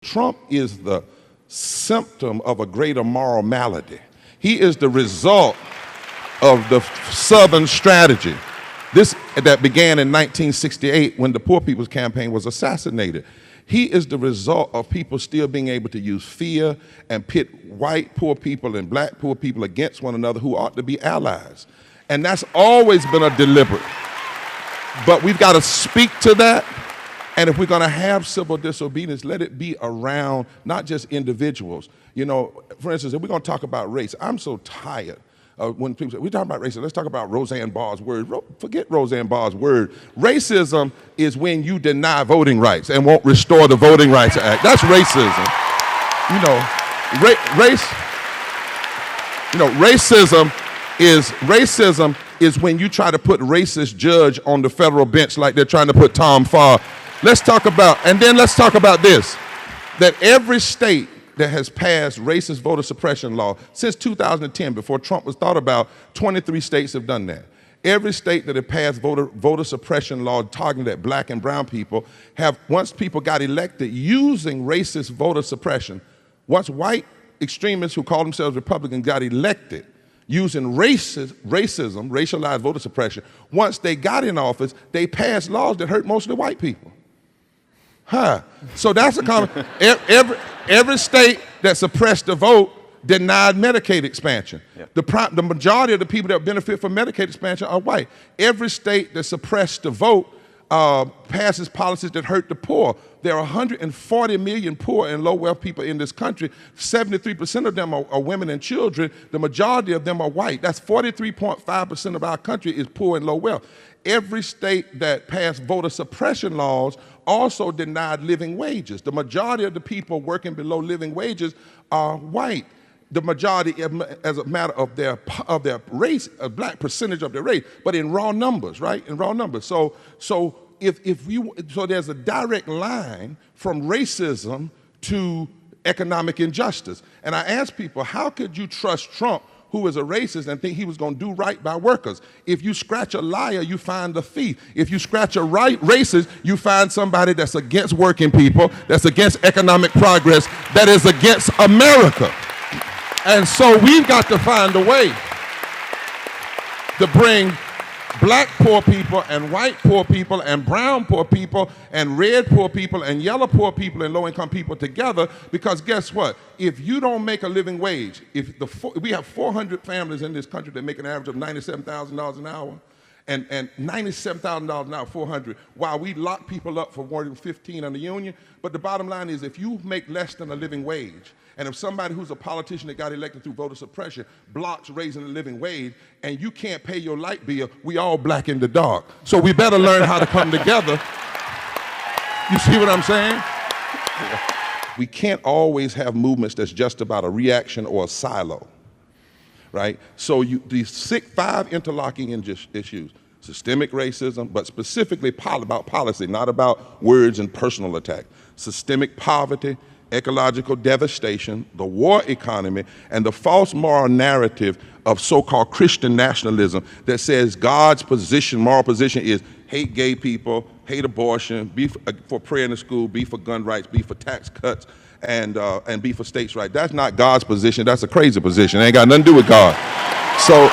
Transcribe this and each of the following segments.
Trump is the symptom of a greater moral malady. He is the result of the Southern strategy. This that began in 1968 when the Poor People's Campaign was assassinated. He is the result of people still being able to use fear and pit white poor people and black poor people against one another who ought to be allies. And that's always been a deliberate. But we've got to speak to that. And if we're going to have civil disobedience, let it be around not just individuals. You know, for instance, if we're going to talk about race, I'm so tired of when people say, we're talking about racism, let's talk about Roseanne Barr's word. Forget Roseanne Barr's word. Racism is when you deny voting rights and won't restore the Voting Rights Act. That's racism. You know, racism is when you try to put racist judge on the federal bench like they're trying to put Tom Farr. Let's talk about this, that every state that has passed racist voter suppression law since 2010, before Trump was thought about, 23 states have done that. Every state that had passed voter suppression law targeted at black and brown people have, once people got elected using racist voter suppression, once white extremists who call themselves Republicans got elected using racism, racialized voter suppression, once they got in office, they passed laws that hurt most of the white people. So that's a common, every state that suppressed the vote denied Medicaid expansion. Yep. The majority of the people that benefit from Medicaid expansion are white. Every state that suppressed the vote passes policies that hurt the poor. There are 140 million poor and low-wealth people in this country. 73% of them are women and children. The majority of them are white. That's 43.5% of our country is poor and low wealth. Every state that passed voter suppression laws also denied living wages. The majority of the people working below living wages are white. The majority, as a matter of their race, a black percentage of their race, but in raw numbers, right? In raw numbers. So there's a direct line from racism to economic injustice. And I ask people, how could you trust Trump, who is a racist, and think he was going to do right by workers? If you scratch a liar, you find a thief. If you scratch a racist, you find somebody that's against working people, that's against economic progress, that is against America. And so we've got to find a way to bring black poor people and white poor people and brown poor people and red poor people and yellow poor people and low-income people together, because guess what? If you don't make a living wage, we have 400 families in this country that make an average of $97,000 an hour, and $97,000 an hour, 400, while we lock people up for more than 15 on the union. But the bottom line is, if you make less than a living wage, and if somebody who's a politician that got elected through voter suppression blocks raising the living wage, and you can't pay your light bill, we all black in the dark. So we better learn how to come together. You see what I'm saying? We can't always have movements that's just about a reaction or a silo, right? So these 5 interlocking issues: systemic racism, but specifically about policy, not about words and personal attack. Systemic poverty, ecological devastation, the war economy, and the false moral narrative of so-called Christian nationalism that says God's moral position is hate gay people, hate abortion, be for prayer in the school, be for gun rights, be for tax cuts, and be for states' rights. That's not God's position. That's a crazy position. It ain't got nothing to do with God. So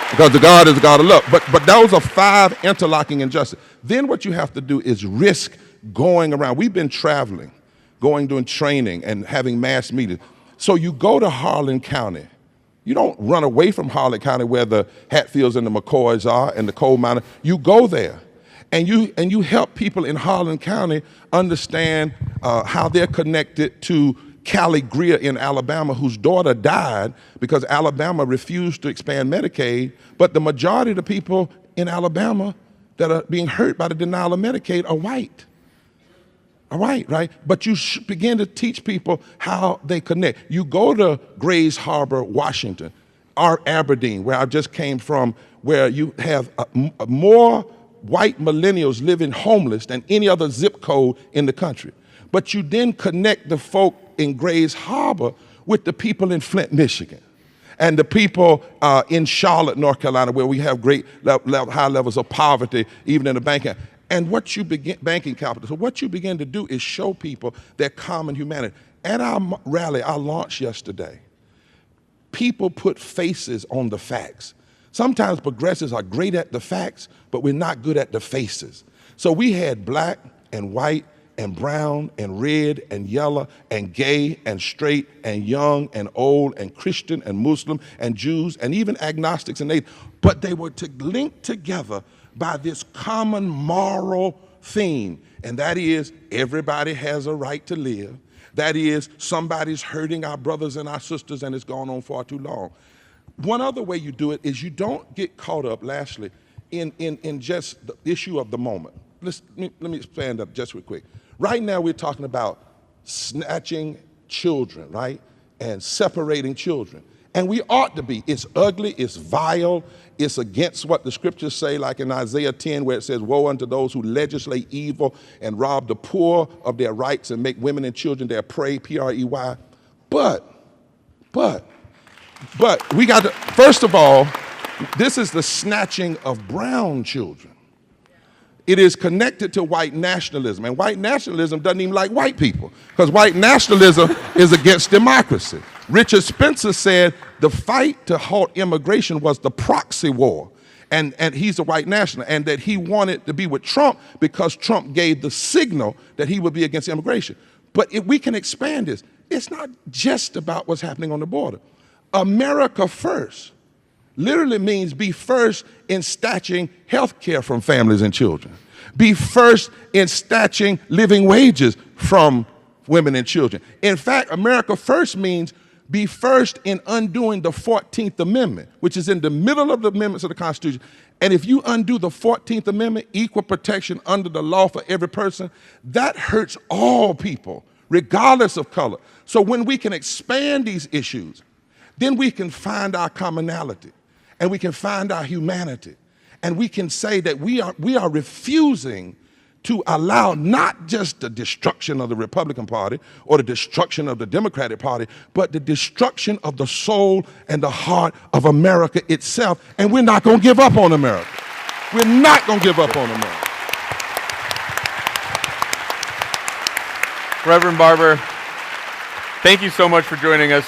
because the God is the God of love. But those are 5 interlocking injustices. Then what you have to do is risk going around. We've been traveling, doing training and having mass meetings. So you go to Harlan County. You don't run away from Harlan County where the Hatfields and the McCoys are and the coal miners. You go there and you help people in Harlan County understand how they're connected to Callie Greer in Alabama, whose daughter died because Alabama refused to expand Medicaid, but the majority of the people in Alabama that are being hurt by the denial of Medicaid are white. All right? But you begin to teach people how they connect. You go to Grays Harbor, Washington, or Aberdeen, where I just came from, where you have more white millennials living homeless than any other zip code in the country. But you then connect the folk in Grays Harbor with the people in Flint, Michigan, and the people in Charlotte, North Carolina, where we have great high levels of poverty, even in the banking. And what you begin, banking capital, so what you begin to do is show people their common humanity. At our rally, our launch yesterday, people put faces on the facts. Sometimes progressives are great at the facts, but we're not good at the faces. So we had black and white and brown and red and yellow and gay and straight and young and old and Christian and Muslim and Jews and even agnostics and atheists, but they were linked together by this common moral theme, and that is everybody has a right to live. That is, somebody's hurting our brothers and our sisters and it's gone on far too long. One other way you do it is you don't get caught up, lastly, in just the issue of the moment. Let me expand up just real quick. Right now we're talking about snatching children, right? And separating children. And we ought to be. It's ugly, it's vile, it's against what the scriptures say, like in Isaiah 10, where it says, woe unto those who legislate evil and rob the poor of their rights and make women and children their prey, P-R-E-Y. But we got to, first of all, this is the snatching of brown children. It is connected to white nationalism, and white nationalism doesn't even like white people, because white nationalism is against democracy. Richard Spencer said the fight to halt immigration was the proxy war, and he's a white nationalist, and that he wanted to be with Trump because Trump gave the signal that he would be against immigration. But if we can expand this, it's not just about what's happening on the border. America first literally means be first in snatching health care from families and children. Be first in snatching living wages from women and children. In fact, America first means be first in undoing the 14th Amendment, which is in the middle of the amendments of the Constitution. And if you undo the 14th Amendment, equal protection under the law for every person, that hurts all people, regardless of color. So when we can expand these issues, then we can find our commonality. And we can find our humanity. And we can say that we are refusing to allow not just the destruction of the Republican Party or the destruction of the Democratic Party, but the destruction of the soul and the heart of America itself. And we're not going to give up on America. We're not going to give up on America. Reverend Barber, thank you so much for joining us.